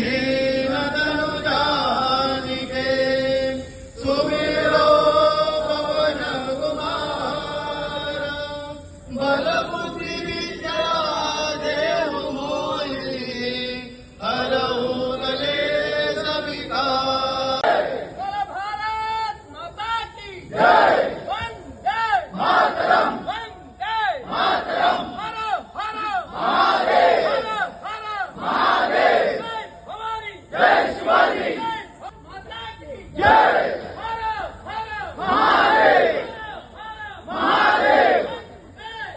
दीन तनु जानिके सुमिरो पवन कुमार बल बुद्धि विद्या देहु मोहि हरहु कलेश विकार। भारत माता की जय। वंदे मातरम। वंदे मातरम। हर हर महादेव। हर हर महादेव। जय भवानी। जय शिवाजी। जय माता की जय। हर हर महादेव। महादेव।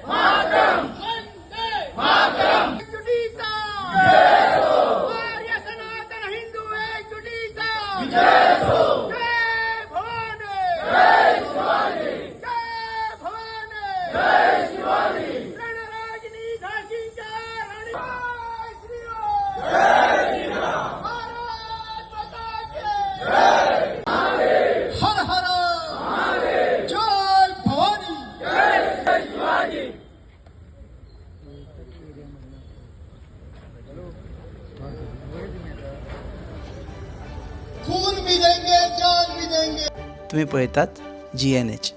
मातरम। वंदे मातरम। जुटीचा जय हो। आर्य सनातन हिंदू एकजुटीचा जय हो। जय भवानी। जय शिवाजी। जय भवानी। जय शिवाजी। रणरागिनी झाशीच्या राणी जय श्रीराम। जय श्रीराम। भारत माता की जय। हर हर महादेव। जय भवानी। जय शिवाजी। खून भी देंगे जान भी देंगे। तुम्ही पळतात GNH.